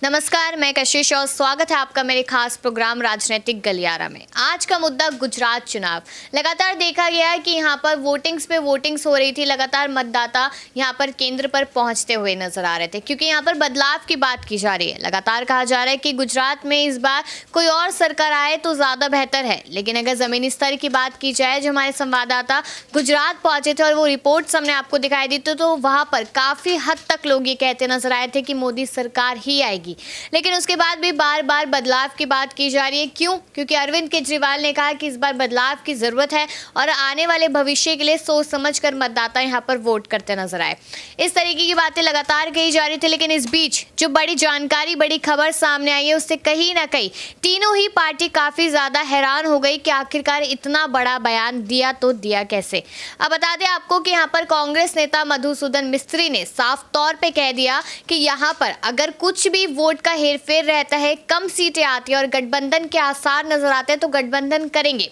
नमस्कार, मैं कशिश और स्वागत है आपका मेरे खास प्रोग्राम राजनीतिक गलियारा में। आज का मुद्दा गुजरात चुनाव। लगातार देखा गया है कि यहाँ पर वोटिंग्स हो रही थी। लगातार मतदाता यहाँ पर केंद्र पर पहुँचते हुए नजर आ रहे थे, क्योंकि यहाँ पर बदलाव की बात की जा रही है। लगातार कहा जा रहा है कि गुजरात में इस बार कोई और सरकार आए तो ज़्यादा बेहतर है। लेकिन अगर ज़मीनी स्तर की बात की जाए, जो हमारे संवाददाता गुजरात पहुँचे थे और वो रिपोर्ट्स हमने आपको दिखाई दी तो वहाँ पर काफ़ी हद तक लोग ये कहते नजर आए थे कि मोदी सरकार ही आएगी। लेकिन उसके बाद भी बार बार बदलाव की बात की जा रही है। क्यों? क्योंकि अरविंद केजरीवाल ने कहा कि इस बार बदलाव की जरूरत है और आने वाले भविष्य के लिए सोच समझकर मतदाता यहां पर वोट करते नजर आए। इस तरीके की बातें लगातार कही जा रही थी। लेकिन इस बीच जो बड़ी जानकारी, बड़ी खबर सामने आई है, उससे कहीं ना कहीं तीनों ही पार्टी काफी ज्यादा हैरान हो गई कि आखिरकार इतना बड़ा बयान दिया तो दिया कैसे। अब बता दें आपको कि यहाँ पर कांग्रेस नेता मधुसूदन मिस्त्री ने साफ तौर पर कह दिया कि यहाँ पर अगर कुछ भी वोट का हेरफेर रहता है, कम सीटें आती है और गठबंधन के आसार नजर आते हैं तो गठबंधन करेंगे।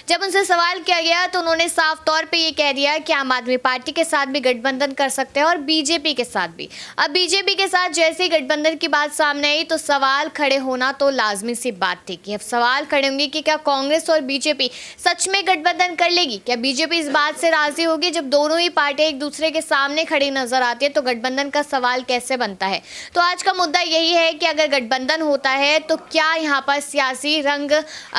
जब उनसे सवाल किया गया तो उन्होंने साफ तौर पे ये कह दिया कि आम आदमी पार्टी के साथ भी गठबंधन कर सकते हैं और बीजेपी के साथ भी। अब बीजेपी के साथ जैसे ही गठबंधन की बात सामने आई तो सवाल खड़े होना तो लाजमी सी बात थी कि अब सवाल खड़े होंगे कि क्या कांग्रेस और बीजेपी सच में गठबंधन कर लेगी। क्या बीजेपी इस बात से राजी होगी? जब दोनों ही पार्टियां एक दूसरे के सामने खड़ी नजर आती है तो गठबंधन का सवाल कैसे बनता है। तो आज का मुद्दा यही है कि अगर गठबंधन होता है तो क्या यहाँ पर सियासी रंग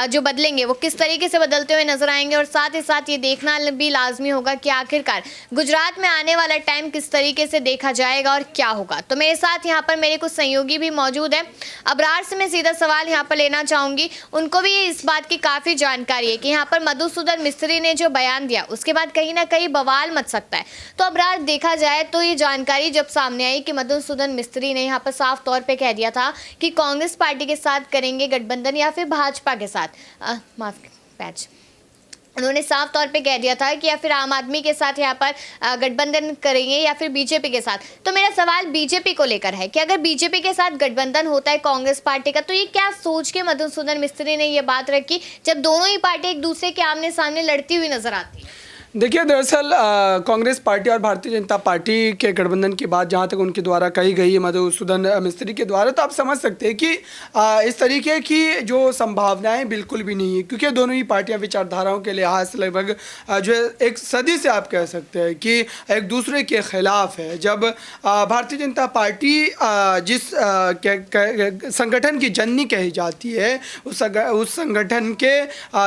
जो बदलेंगे वो किस तरीके से बदलते हुए नजर आएंगे, और साथ ही साथ ये देखना भी लाजमी होगा कि आखिरकार गुजरात में आने वाला टाइम किस तरीके से देखा जाएगा और क्या होगा। तो मेरे साथ यहाँ पर मेरे कुछ सहयोगी भी मौजूद हैं। अबरार से मैं सीधा सवाल यहाँ पर लेना चाहूंगी। उनको भी इस बात की काफी जानकारी है कि यहाँ पर मधुसूदन मिस्त्री ने जो बयान दिया उसके बाद कहीं ना कहीं बवाल मच सकता है। तो अबरार, देखा जाए तो ये जानकारी जब सामने आई कि मधुसूदन मिस्त्री ने यहाँ पर साफ तौर पर कह दिया था कि कांग्रेस पार्टी के साथ करेंगे गठबंधन या फिर भाजपा के साथ, उन्होंने साफ तौर पे कह दिया था कि या फिर आम आदमी के साथ यहाँ पर गठबंधन करेंगे या फिर बीजेपी के साथ। तो मेरा सवाल बीजेपी को लेकर है कि अगर बीजेपी के साथ गठबंधन होता है कांग्रेस पार्टी का, तो ये क्या सोच के मधुसूदन मिस्त्री ने ये बात रखी जब दोनों ही पार्टी एक दूसरे के आमने सामने लड़ती हुई नजर आती है? देखिए, दरअसल कांग्रेस पार्टी और भारतीय जनता पार्टी के गठबंधन की बात जहाँ तक उनके द्वारा कही गई है मधुसूदन मिस्त्री के द्वारा, तो आप समझ सकते हैं कि इस तरीके की जो संभावनाएं बिल्कुल भी नहीं है, क्योंकि दोनों ही पार्टियां विचारधाराओं के लिहाज से लगभग जो है एक सदी से आप कह सकते हैं कि एक दूसरे के खिलाफ है। जब भारतीय जनता पार्टी जिस संगठन की जननी कही जाती है, उस संगठन के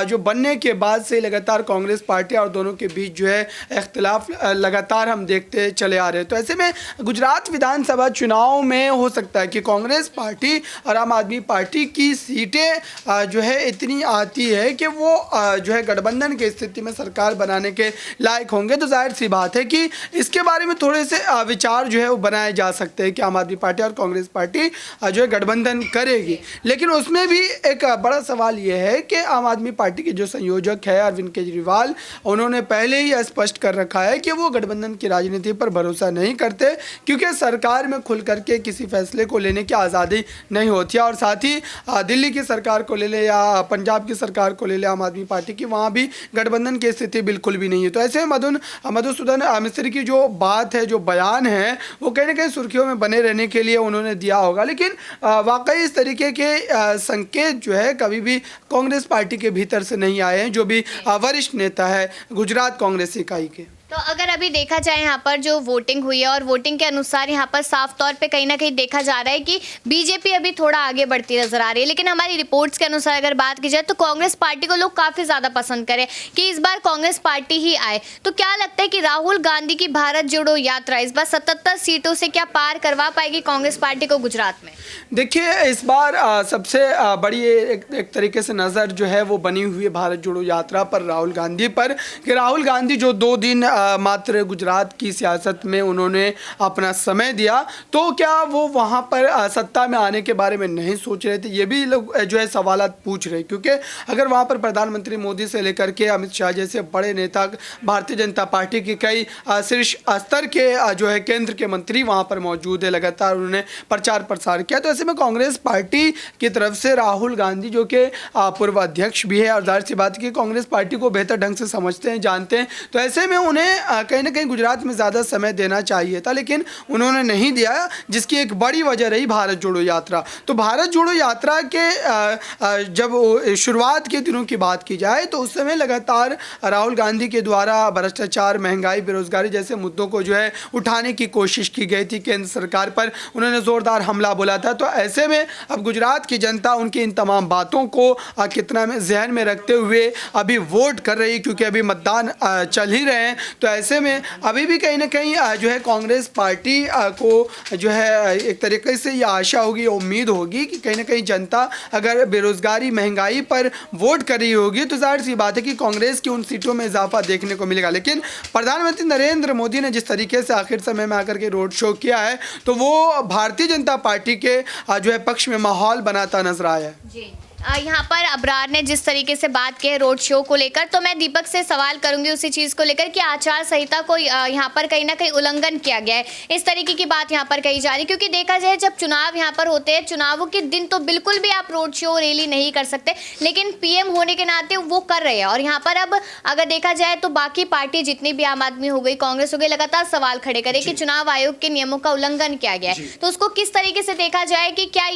जो बनने के बाद से लगातार कांग्रेस पार्टी और दोनों के बीच जो है इख्तिलाफ लगातार हम देखते चले आ रहे हैं। तो ऐसे में गुजरात विधानसभा चुनाव में हो सकता है कि कांग्रेस पार्टी और आम आदमी पार्टी की सीटें जो है इतनी आती है कि वो जो है गठबंधन की स्थिति में सरकार बनाने के लायक होंगे। तो जाहिर सी बात है कि इसके बारे में थोड़े से विचार जो है वो बनाए जा सकते हैं कि आम आदमी पार्टी और कांग्रेस पार्टी जो है गठबंधन करेगी। लेकिन उसमें भी एक बड़ा सवाल ये है कि आम आदमी पार्टी के जो संयोजक है अरविंद केजरीवाल, उन्होंने पहले ही स्पष्ट कर रखा है कि वो गठबंधन की राजनीति पर भरोसा नहीं करते, क्योंकि सरकार में खुल करके किसी फैसले को लेने की आज़ादी नहीं होती है। और साथ ही दिल्ली की सरकार को ले ले या पंजाब की सरकार को ले ले आम आदमी पार्टी की, वहाँ भी गठबंधन की स्थिति बिल्कुल भी नहीं है। तो ऐसे में मधुसूदन मिस्त्री की जो बात है, जो बयान है, वो कहीं ना कहीं सुर्खियों में बने रहने के लिए उन्होंने दिया होगा। लेकिन वाकई इस तरीके के संकेत जो है कभी भी कांग्रेस पार्टी के भीतर से नहीं आए हैं, जो भी वरिष्ठ नेता है गुजरात कांग्रेस इकाई के। तो अगर अभी देखा जाए यहाँ पर जो वोटिंग हुई है और वोटिंग के अनुसार यहाँ पर साफ तौर पे कहीं ना कहीं देखा जा रहा है कि बीजेपी अभी थोड़ा आगे बढ़ती नजर आ रही है। लेकिन हमारी रिपोर्ट्स के अनुसार अगर बात की जाए तो कांग्रेस पार्टी को लोग काफ़ी ज़्यादा पसंद करें कि इस बार कांग्रेस पार्टी ही आए। तो क्या लगता है कि राहुल गांधी की भारत जोड़ो यात्रा इस बार 77 सीटों से क्या पार करवा पाएगी कांग्रेस पार्टी को गुजरात में? देखिए, इस बार सबसे बड़ी एक तरीके से नज़र जो है वो बनी हुई है भारत जोड़ो यात्रा पर, राहुल गांधी पर, कि राहुल गांधी जो 2 दिन मात्र गुजरात की सियासत में उन्होंने अपना समय दिया, तो क्या वो वहाँ पर सत्ता में आने के बारे में नहीं सोच रहे थे? ये भी लोग जो है सवालात पूछ रहे हैं, क्योंकि अगर वहाँ पर प्रधानमंत्री मोदी से लेकर के अमित शाह जैसे बड़े नेता, भारतीय जनता पार्टी के कई शीर्ष स्तर के जो है केंद्र के मंत्री वहाँ पर मौजूद है, लगातार उन्होंने प्रचार प्रसार किया। तो ऐसे में कांग्रेस पार्टी की तरफ से राहुल गांधी जो कि पूर्व अध्यक्ष भी है और जाहिर सी बात है कि कांग्रेस पार्टी को बेहतर ढंग से समझते हैं, जानते हैं, तो ऐसे में उन्हें उन्हें कहीं ना कहीं गुजरात में ज़्यादा समय देना चाहिए था, लेकिन उन्होंने नहीं दिया, जिसकी एक बड़ी वजह रही भारत जोड़ो यात्रा। तो भारत जोड़ो यात्रा के जब शुरुआत के दिनों की बात की जाए तो उस समय लगातार राहुल गांधी के द्वारा भ्रष्टाचार, महंगाई, बेरोजगारी जैसे मुद्दों को जो है उठाने की कोशिश की गई थी केंद्र सरकार पर। उन्होंने ज़ोरदार हमला बोला था। तो ऐसे में अब गुजरात की जनता उनकी इन तमाम बातों को कितना में जहन में रखते हुए अभी वोट कर रही, क्योंकि अभी मतदान चल ही रहे हैं। तो ऐसे में अभी भी कहीं ना कहीं जो है कांग्रेस पार्टी को जो है एक तरीके से ये आशा होगी, उम्मीद होगी कि कहीं ना कहीं जनता अगर बेरोजगारी, महंगाई पर वोट कर रही होगी तो जाहिर सी बात है कि कांग्रेस की उन सीटों में इजाफा देखने को मिलेगा। लेकिन प्रधानमंत्री नरेंद्र मोदी ने जिस तरीके से आखिर समय में आकर के रोड शो किया है तो वो भारतीय जनता पार्टी के जो है पक्ष में माहौल बनाता नजर आया है। जी, यहाँ पर अबरार ने जिस तरीके से बात की है रोड शो को लेकर, तो मैं दीपक से सवाल करूंगी उसी चीज़ को लेकर कि आचार संहिता को यहाँ पर कहीं ना कहीं उल्लंघन किया गया है, इस तरीके की बात यहाँ पर कही जा रही है। क्योंकि देखा जाए जब चुनाव यहाँ पर होते हैं, चुनावों के दिन तो बिल्कुल भी आप रोड शो, रैली नहीं कर सकते, लेकिन पीएम होने के नाते वो कर रहे हैं। और यहाँ पर अब अगर देखा जाए तो बाकी पार्टी जितनी भी, आम आदमी हो गई, कांग्रेस हो गई, लगातार सवाल खड़े करे कि चुनाव आयोग के नियमों का उल्लंघन किया गया है। तो उसको किस तरीके से देखा जाए कि क्या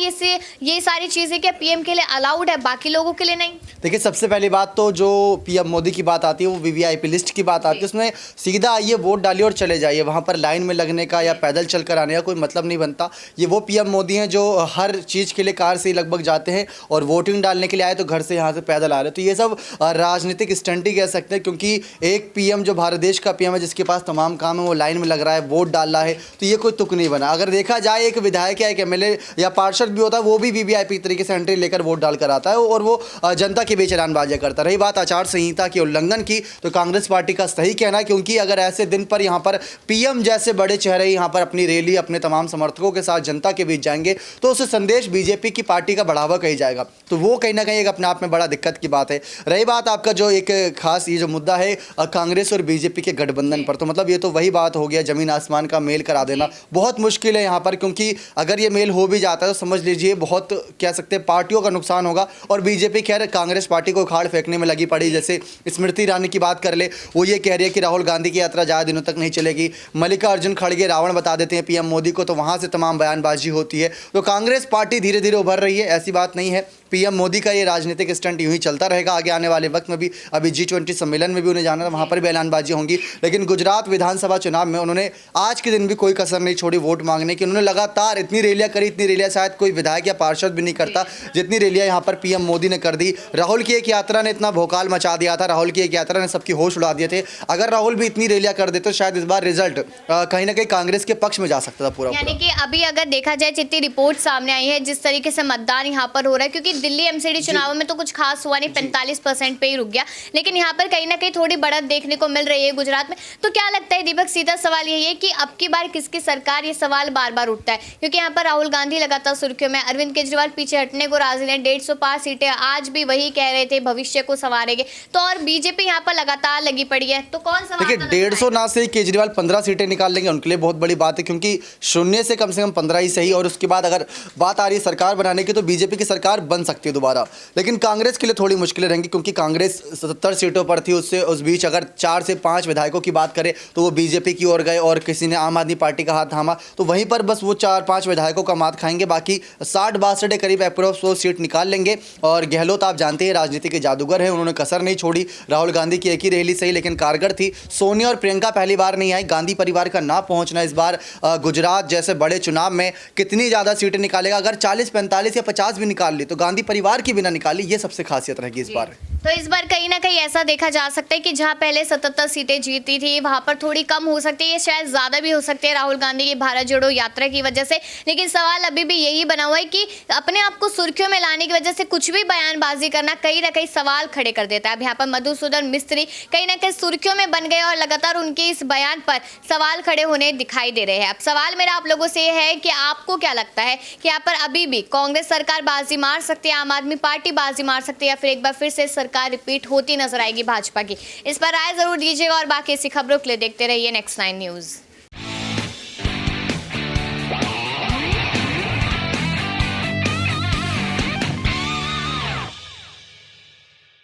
ये सारी चीज़ें क्या पीएम के लिए अलाउड है, बाकी लोगों के लिए नहीं? देखिए, सबसे पहली बात तो जो पीएम मोदी की बात आती है वो वीवीआईपी लिस्ट की बात आती है, उसमें सीधा आइए, वोट डालिए और चले जाइए। वहाँ पर लाइन में लगने का या पैदल चल कर आने का कोई मतलब नहीं बनता। ये वो पीएम मोदी हैं जो हर चीज़ के लिए कार से ही लगभग जाते हैं, और वोटिंग डालने के लिए आए तो घर से यहाँ से पैदल आ रहे। तो ये सब राजनीतिक स्टंट ही कह सकते हैं, क्योंकि एक पीएम जो भारत देश का पीएम है, जिसके पास तमाम काम है, वो लाइन में लग रहा है, वोट डाल रहा है, तो ये कोई तुक नहीं बना। अगर देखा जाए एक विधायक या एक एमएलए या पार्षद भी होता है, वो भी वीवीआईपी तरीके से एंट्री लेकर वोट डाल कर आता है और वो जनता के बीच ऐलानबाजियां करता। रही बात आचार संहिता की उल्लंघन की, तो कांग्रेस पार्टी का सही कहना है, क्योंकि अगर ऐसे दिन पर यहाँ पर पीएम जैसे बड़े चेहरे यहाँ पर अपनी रैली अपने तमाम समर्थकों के साथ जनता के बीच जाएंगे तो उससे संदेश बीजेपी की पार्टी का बढ़ावा कही जाएगा। तो वो कहीं ना कहीं एक अपने आप में बड़ा दिक्कत की बात है। रही बात आपका जो एक खास ये जो मुद्दा है कांग्रेस और बीजेपी के गठबंधन पर, तो मतलब ये तो वही बात हो गया, जमीन आसमान का मेल करा देना बहुत मुश्किल है यहाँ पर, क्योंकि अगर ये मेल हो भी जाता है तो समझ लीजिए बहुत कह सकते हैं पार्टियों का नुकसान होगा। और बीजेपी खैर कांग्रेस पार्टी को उखाड़ फेंकने में लगी पड़ी। जैसे स्मृति ईरानी की बात कर ले, वो ये कह रही है कि राहुल गांधी की यात्रा ज़्यादा दिनों तक नहीं चलेगी। मल्लिकार्जुन खड़गे रावण बता देते हैं पीएम मोदी को, तो वहाँ से तमाम बयानबाजी होती है। तो कांग्रेस पार्टी धीरे धीरे उभर रही है, ऐसी बात नहीं है। पीएम मोदी का ये राजनीतिक स्टंट यूं ही चलता रहेगा आगे आने वाले वक्त में भी। अभी G20 सम्मेलन में भी उन्हें जाना था, वहाँ पर भी ऐलानबाजी होंगी। लेकिन गुजरात विधानसभा चुनाव में उन्होंने आज के दिन भी कोई कसर नहीं छोड़ी वोट मांगने की। उन्होंने लगातार इतनी रैलियाँ करी, इतनी रैलियाँ शायद कोई विधायक या पार्षद भी नहीं करता जितनी रैलियाँ यहाँ पर पीएम मोदी ने कर दी। राहुल की एक यात्रा ने इतना भौकाल मचा दिया था, राहुल की एक यात्रा ने सबकी होश उड़ा दिए थे। अगर राहुल भी इतनी रैलियाँ कर देते तो शायद इस बार रिजल्ट कहीं ना कहीं कांग्रेस के पक्ष में जा सकता था पूरा। यानी कि अभी अगर देखा जाए जितनी रिपोर्ट सामने आई है, जिस तरीके से मतदान यहाँ पर हो रहा है, क्योंकि दिल्ली एमसीडी चुनाव में तो कुछ खास हुआ नहीं, 45% पे ही रुक गया, लेकिन यहाँ पर कहीं ना कहीं थोड़ी बढ़त देखने को मिल रही है गुजरात में। तो क्या लगता है दीपक, सीधा सवाल यही है कि अब की बार किसकी सरकार, ये सवाल बार बार उठता है, क्योंकि यहाँ पर राहुल गांधी लगातार सुर्खियों में, अरविंद केजरीवाल पीछे हटने को राजी हैं, 150 पार सीटें आज भी वही कह रहे थे भविष्य को संवारेंगे, तो और बीजेपी यहाँ पर लगातार लगी पड़ी है, तो कौन सा? देखिए, 150 ना से केजरीवाल 15 सीटें निकाल लेंगे, उनके लिए बहुत बड़ी बात है, क्योंकि शून्य से कम 15 ही सही। और उसके बाद अगर बात आ रही है सरकार बनाने की, तो बीजेपी की सरकार बन सकती है दोबारा, लेकिन कांग्रेस के लिए थोड़ी मुश्किलें रहेंगी, क्योंकि कांग्रेस 70 सीटों पर थी। उससे उस बीच अगर 4 से 5 विधायकों की बात करें तो वो बीजेपी की ओर गए और किसी ने आम आदमी पार्टी का हाथ थामा, तो वहीं पर बस वो 4-5 विधायकों का मात खाएंगे। बाकी 60-62 के करीब अप्रोक्स वो सीट निकाल लेंगे। और गहलोत आप जानते हैं राजनीति के जादूगर हैं, उन्होंने कसर नहीं छोड़ी। राहुल गांधी की एक ही रैली सही लेकिन कारगर थी। सोनिया और प्रियंका पहली बार नहीं आई। गांधी परिवार का ना पहुंचना इस बार गुजरात जैसे बड़े चुनाव में कितनी ज़्यादा सीटें निकालेगा। अगर 40, 45 या 50 भी निकाल ली तो गांधी परिवार की बिना निकाली, ये सबसे खासियत रहेगी इस बार। तो इस बार कहीं ना कहीं ऐसा देखा जा सकता है कि जहां पहले 77 सीटें जीती थी, वहां पर थोड़ी कम हो सकती है, शायद ज़्यादा भी हो सकती है राहुल गांधी की भारत जोड़ो यात्रा की वजह से। लेकिन सवाल अभी भी यही बना हुआ है कि अपने आप को सुर्खियों में लाने की वजह से कुछ भी बयानबाजी करना कहीं ना कहीं सवाल खड़े कर देता है। अब यहाँ पर मधुसूदन मिस्त्री कहीं ना कहीं सुर्खियों में बन गए और लगातार उनके इस बयान पर सवाल खड़े होने दिखाई दे रहे हैं। अब सवाल मेरा आप लोगों से है कि आपको क्या लगता है कि यहाँ पर अभी भी कांग्रेस सरकार बाजी मार सकती है, आम आदमी पार्टी बाजी मार सकती है, या फिर एक बार फिर से सरकार रिपीट होती नजर आएगी भाजपा की? इस पर राय जरूर दीजिएगा और बाकी ऐसी खबरों के लिए देखते रहिए नेक्स्ट 9 न्यूज़।